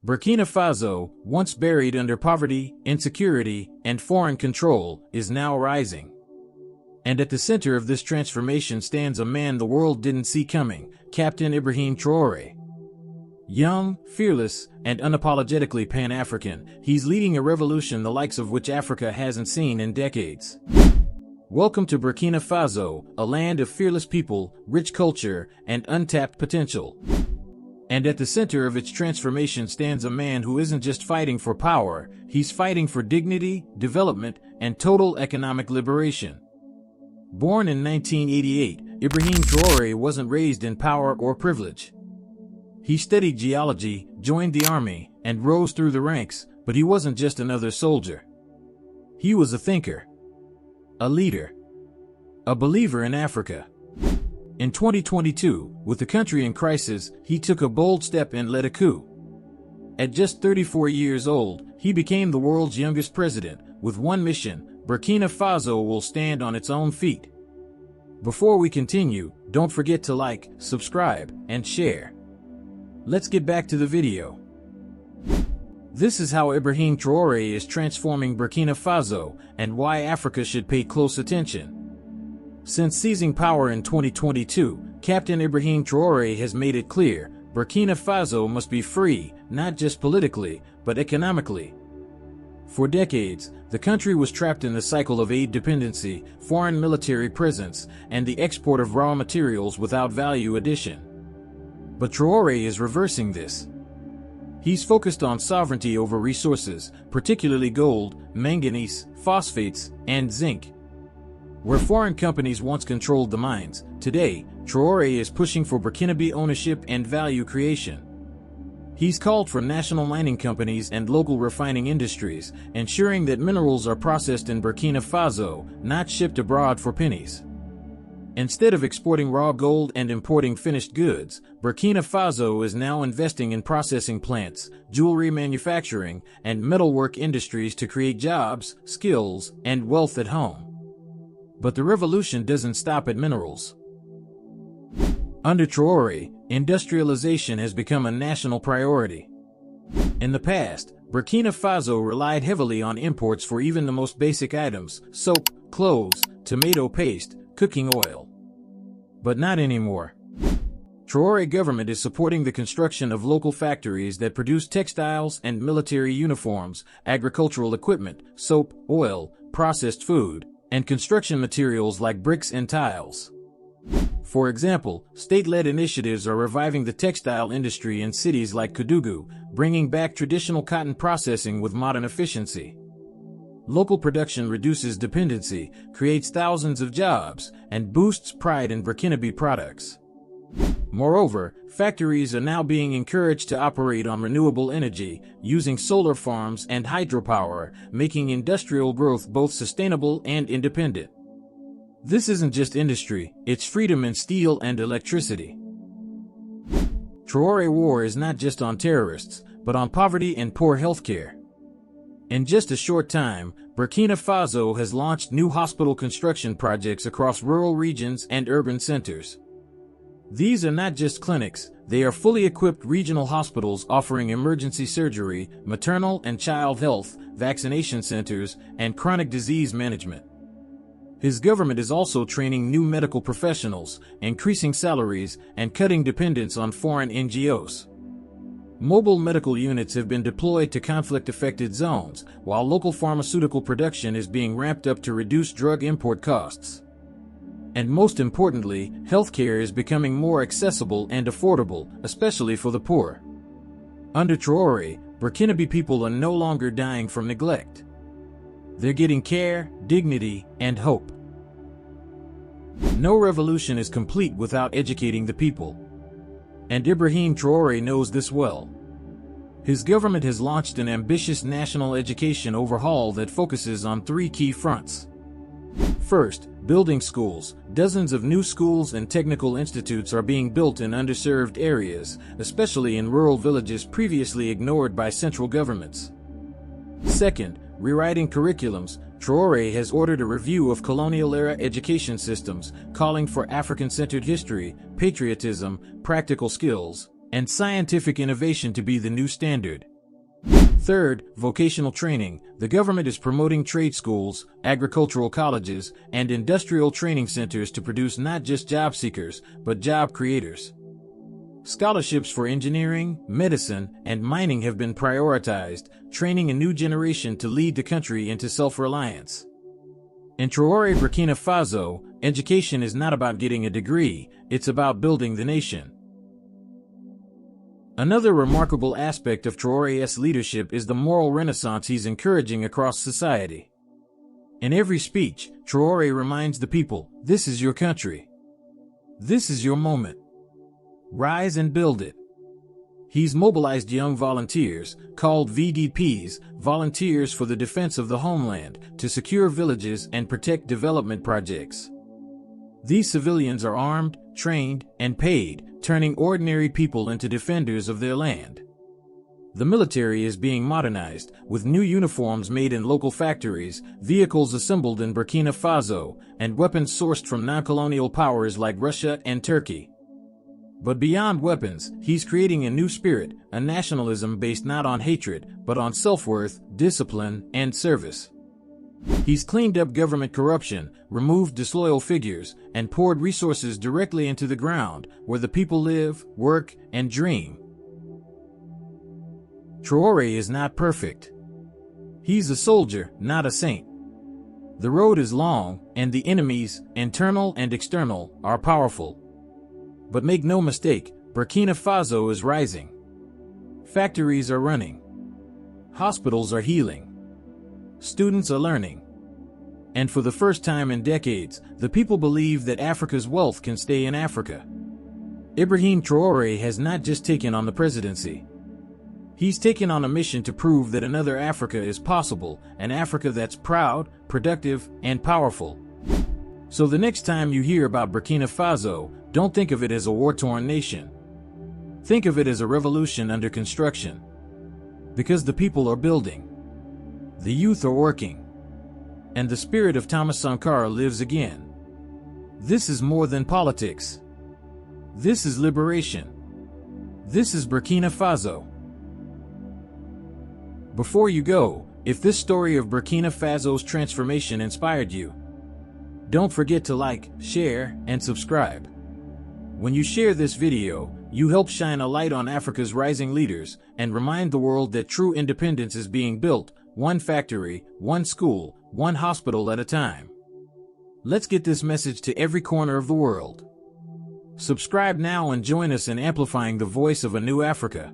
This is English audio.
Burkina Faso, once buried under poverty, insecurity, and foreign control, is now rising. And at the center of this transformation stands a man the world didn't see coming, Captain Ibrahim Traoré. Young, fearless, and unapologetically Pan-African, he's leading a revolution the likes of which Africa hasn't seen in decades. Welcome to Burkina Faso, a land of fearless people, rich culture, and untapped potential. And at the center of its transformation stands a man who isn't just fighting for power, he's fighting for dignity, development, and total economic liberation. Born in 1988, Ibrahim Traoré wasn't raised in power or privilege. He studied geology, joined the army, and rose through the ranks, but he wasn't just another soldier. He was a thinker, a leader, a believer in Africa. In 2022, with the country in crisis, he took a bold step and led a coup. At just 34 years old, he became the world's youngest president, with one mission: Burkina Faso will stand on its own feet. Before we continue, don't forget to like, subscribe, and share. Let's get back to the video. This is how Ibrahim Traoré is transforming Burkina Faso, and why Africa should pay close attention. Since seizing power in 2022, Captain Ibrahim Traoré has made it clear, Burkina Faso must be free, not just politically, but economically. For decades, the country was trapped in the cycle of aid dependency, foreign military presence, and the export of raw materials without value addition. But Traoré is reversing this. He's focused on sovereignty over resources, particularly gold, manganese, phosphates, and zinc. Where foreign companies once controlled the mines, today, Traoré is pushing for Burkinabe ownership and value creation. He's called for national mining companies and local refining industries, ensuring that minerals are processed in Burkina Faso, not shipped abroad for pennies. Instead of exporting raw gold and importing finished goods, Burkina Faso is now investing in processing plants, jewelry manufacturing, and metalwork industries to create jobs, skills, and wealth at home. But the revolution doesn't stop at minerals. Under Traoré, industrialization has become a national priority. In the past, Burkina Faso relied heavily on imports for even the most basic items: soap, clothes, tomato paste, cooking oil. But not anymore. Traoré government is supporting the construction of local factories that produce textiles and military uniforms, agricultural equipment, soap, oil, processed food, and construction materials like bricks and tiles. For example, state-led initiatives are reviving the textile industry in cities like Kédougou, bringing back traditional cotton processing with modern efficiency. Local production reduces dependency, creates thousands of jobs, and boosts pride in Burkinabe products. Moreover, factories are now being encouraged to operate on renewable energy, using solar farms and hydropower, making industrial growth both sustainable and independent. This isn't just industry, it's freedom in steel and electricity. Traoré war is not just on terrorists, but on poverty and poor healthcare. In just a short time, Burkina Faso has launched new hospital construction projects across rural regions and urban centers. These are not just clinics, they are fully equipped regional hospitals offering emergency surgery, maternal and child health, vaccination centers, and chronic disease management. His government is also training new medical professionals, increasing salaries, and cutting dependence on foreign NGOs. Mobile medical units have been deployed to conflict-affected zones, while local pharmaceutical production is being ramped up to reduce drug import costs. And most importantly, healthcare is becoming more accessible and affordable, especially for the poor. Under Traoré, Burkinabe people are no longer dying from neglect. They're getting care, dignity, and hope. No revolution is complete without educating the people. And Ibrahim Traoré knows this well. His government has launched an ambitious national education overhaul that focuses on three key fronts. First, building schools. Dozens of new schools and technical institutes are being built in underserved areas, especially in rural villages previously ignored by central governments. Second, rewriting curriculums. Traoré has ordered a review of colonial-era education systems, calling for African-centered history, patriotism, practical skills, and scientific innovation to be the new standard. Third, vocational training. The government is promoting trade schools, agricultural colleges, and industrial training centers to produce not just job seekers, but job creators. Scholarships for engineering, medicine, and mining have been prioritized, training a new generation to lead the country into self-reliance. In Traoré, Burkina Faso, education is not about getting a degree, it's about building the nation. Another remarkable aspect of Traoré's leadership is the moral renaissance he's encouraging across society. In every speech, Traoré reminds the people, this is your country. This is your moment. Rise and build it. He's mobilized young volunteers, called VDPs, Volunteers for the Defense of the Homeland, to secure villages and protect development projects. These civilians are armed, trained, and paid, turning ordinary people into defenders of their land. The military is being modernized, with new uniforms made in local factories, vehicles assembled in Burkina Faso, and weapons sourced from non-colonial powers like Russia and Turkey. But beyond weapons, he's creating a new spirit, a nationalism based not on hatred, but on self-worth, discipline, and service. He's cleaned up government corruption, removed disloyal figures, and poured resources directly into the ground, where the people live, work, and dream. Traoré is not perfect. He's a soldier, not a saint. The road is long, and the enemies, internal and external, are powerful. But make no mistake, Burkina Faso is rising. Factories are running. Hospitals are healing. Students are learning. And for the first time in decades, the people believe that Africa's wealth can stay in Africa. Ibrahim Traoré has not just taken on the presidency. He's taken on a mission to prove that another Africa is possible, an Africa that's proud, productive, and powerful. So the next time you hear about Burkina Faso, don't think of it as a war-torn nation. Think of it as a revolution under construction. Because the people are building. The youth are working. And the spirit of Thomas Sankara lives again. This is more than politics. This is liberation. This is Burkina Faso. Before you go, if this story of Burkina Faso's transformation inspired you, don't forget to like, share, and subscribe. When you share this video, you help shine a light on Africa's rising leaders and remind the world that true independence is being built, one factory, one school, one hospital at a time. Let's get this message to every corner of the world. Subscribe now and join us in amplifying the voice of a new Africa.